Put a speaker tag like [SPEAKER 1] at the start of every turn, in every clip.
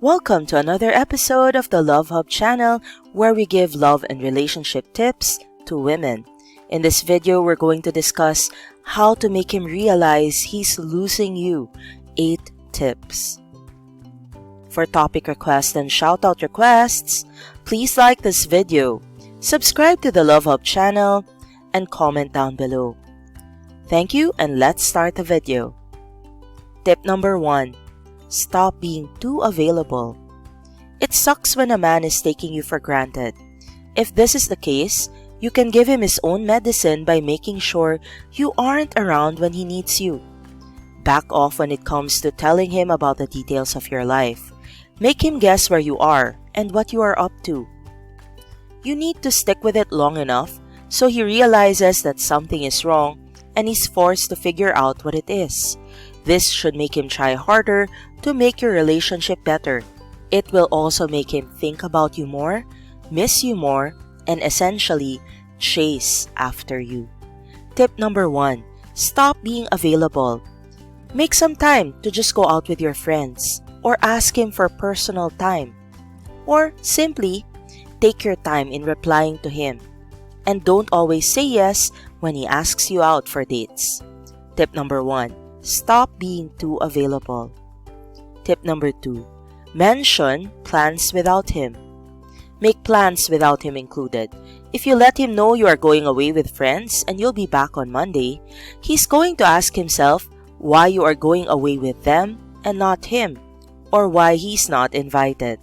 [SPEAKER 1] Welcome to another episode of the Love Hub channel where we give love and relationship tips to women. In this video, we're going to discuss how to make him realize he's losing you. 8 tips. For topic requests and shoutout requests, please like this video, subscribe to the Love Hub channel, and comment down below. Thank you, and let's start the video. Tip number 1. Stop being too available. It sucks when a man is taking you for granted. If this is the case, you can give him his own medicine by making sure you aren't around when he needs you. Back off when it comes to telling him about the details of your life. Make him guess where you are and what you are up to. You need to stick with it long enough so he realizes that something is wrong and he's forced to figure out what it is. This should make him try harder to make your relationship better. It will also make him think about you more, miss you more, and essentially chase after you. Tip number 1. Stop being available. Make some time to just go out with your friends or ask him for personal time. Or simply take your time in replying to him. And don't always say yes when he asks you out for dates. Tip number 1. Stop being too available. Tip number 2. Mention plans without him. Make plans without him included. If you let him know you are going away with friends and you'll be back on Monday, he's going to ask himself why you are going away with them and not him, or why he's not invited.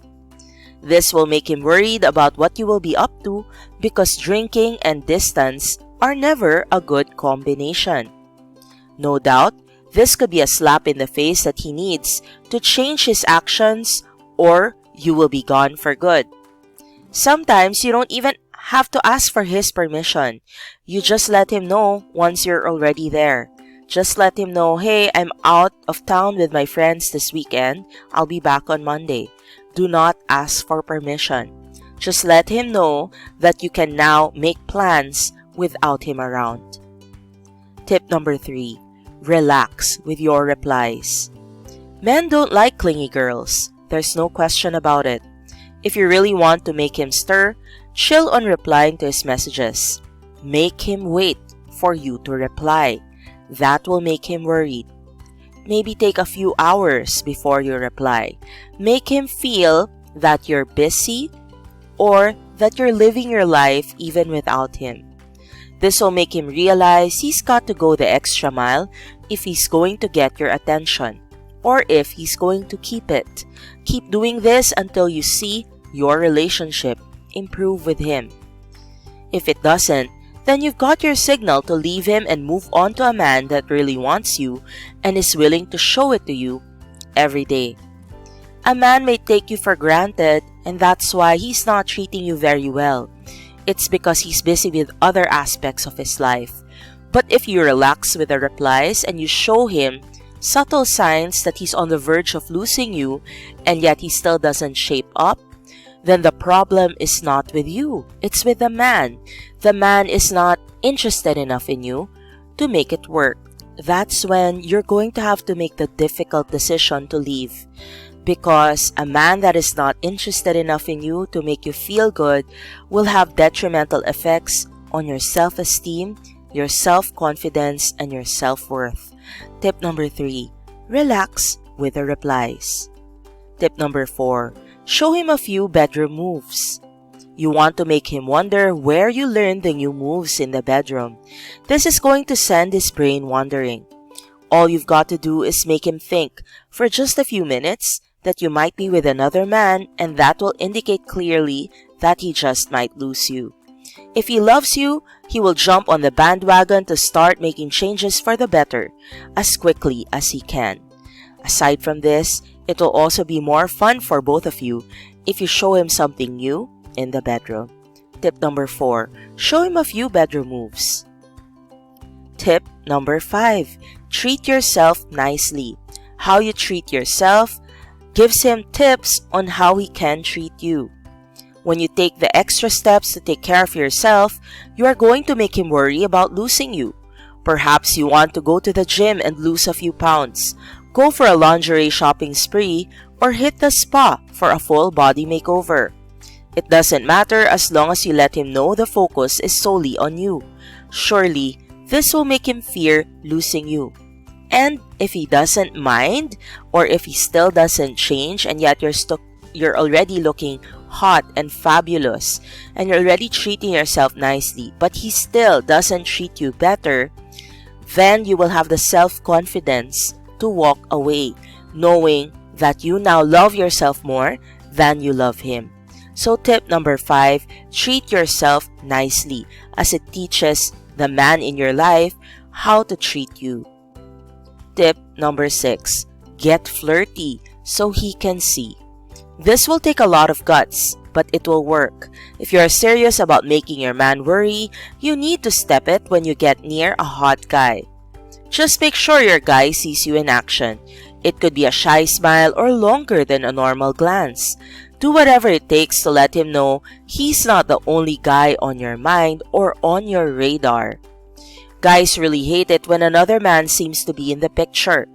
[SPEAKER 1] This will make him worried about what you will be up to because drinking and distance are never a good combination. No doubt, this could be a slap in the face that he needs to change his actions, or you will be gone for good. Sometimes you don't even have to ask for his permission. You just let him know once you're already there. Just let him know, hey, I'm out of town with my friends this weekend. I'll be back on Monday. Do not ask for permission. Just let him know that you can now make plans without him around. Tip number 3. Relax with your replies. Men don't like clingy girls. There's no question about it. If you really want to make him stir, chill on replying to his messages. Make him wait for you to reply. That will make him worried. Maybe take a few hours before you reply. Make him feel that you're busy or that you're living your life even without him. This will make him realize he's got to go the extra mile if he's going to get your attention, or if he's going to keep it. Keep doing this until you see your relationship improve with him. If it doesn't, then you've got your signal to leave him and move on to a man that really wants you and is willing to show it to you every day. A man may take you for granted, and that's why he's not treating you very well. It's because he's busy with other aspects of his life. But if you relax with the replies and you show him subtle signs that he's on the verge of losing you and yet he still doesn't shape up, then the problem is not with you. It's with the man. The man is not interested enough in you to make it work. That's when you're going to have to make the difficult decision to leave. Because a man that is not interested enough in you to make you feel good will have detrimental effects on your self-esteem, your self-confidence, and your self-worth. Tip number 3. Relax with the replies. Tip number 4. Show him a few bedroom moves. You want to make him wonder where you learned the new moves in the bedroom. This is going to send his brain wandering. All you've got to do is make him think for just a few minutes that you might be with another man, and that will indicate clearly that he just might lose you. If he loves you, he will jump on the bandwagon to start making changes for the better as quickly as he can. Aside from this, it will also be more fun for both of you if you show him something new in the bedroom. Tip number 4. Show him a few bedroom moves. Tip number 5. Treat yourself nicely. How you treat yourself gives him tips on how he can treat you. When you take the extra steps to take care of yourself, you are going to make him worry about losing you. Perhaps you want to go to the gym and lose a few pounds. Go for a lingerie shopping spree or hit the spa for a full body makeover. It doesn't matter as long as you let him know the focus is solely on you. Surely, this will make him fear losing you. And if he doesn't mind, or if he still doesn't change and yet you're already looking hot and fabulous, and you're already treating yourself nicely, but he still doesn't treat you better, then you will have the self-confidence to walk away, knowing that you now love yourself more than you love him. So tip number 5, treat yourself nicely, as it teaches the man in your life how to treat you. Tip number 6, get flirty so he can see. This will take a lot of guts, but it will work. If you are serious about making your man worry, you need to step it when you get near a hot guy. Just make sure your guy sees you in action. It could be a shy smile or longer than a normal glance. Do whatever it takes to let him know he's not the only guy on your mind or on your radar. Guys really hate it when another man seems to be in the picture.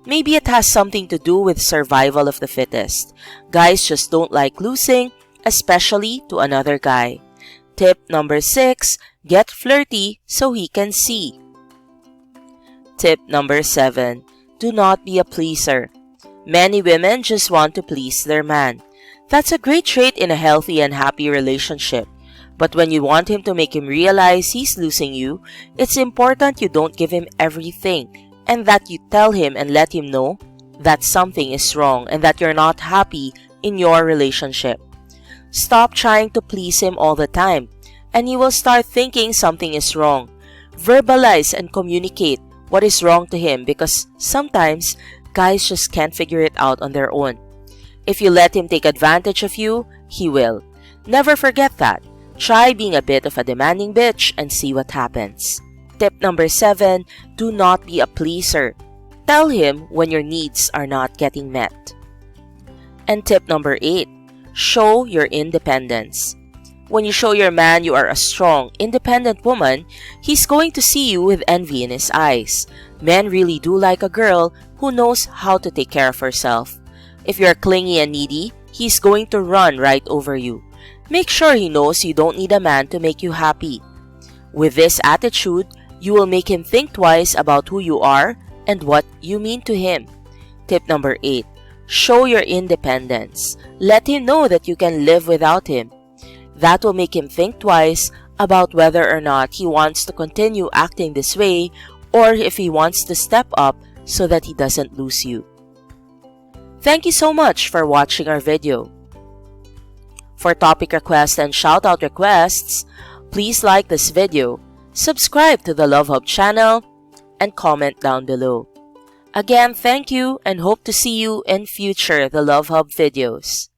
[SPEAKER 1] Maybe it has something to do with survival of the fittest. Guys just don't like losing, especially to another guy. Tip number 6, get flirty so he can see. Tip number 7, do not be a pleaser. Many women just want to please their man. That's a great trait in a healthy and happy relationship. But when you want him to make him realize he's losing you, it's important you don't give him everything, and that you tell him and let him know that something is wrong and that you're not happy in your relationship. Stop trying to please him all the time, and he will start thinking something is wrong. Verbalize and communicate what is wrong to him, because sometimes guys just can't figure it out on their own. If you let him take advantage of you, he will. Never forget that. Try being a bit of a demanding bitch and see what happens. Tip number 7, do not be a pleaser. Tell him when your needs are not getting met. And tip number 8, show your independence. When you show your man you are a strong, independent woman, he's going to see you with envy in his eyes. Men really do like a girl who knows how to take care of herself. If you're clingy and needy, he's going to run right over you. Make sure he knows you don't need a man to make you happy. With this attitude, you will make him think twice about who you are and what you mean to him. Tip number 8, show your independence. Let him know that you can live without him. That will make him think twice about whether or not he wants to continue acting this way, or if he wants to step up so that he doesn't lose you. Thank you so much for watching our video. For topic requests and shoutout requests, please like this video, subscribe to the Love Hub channel, and comment down below. Again, thank you and hope to see you in future The Love Hub videos.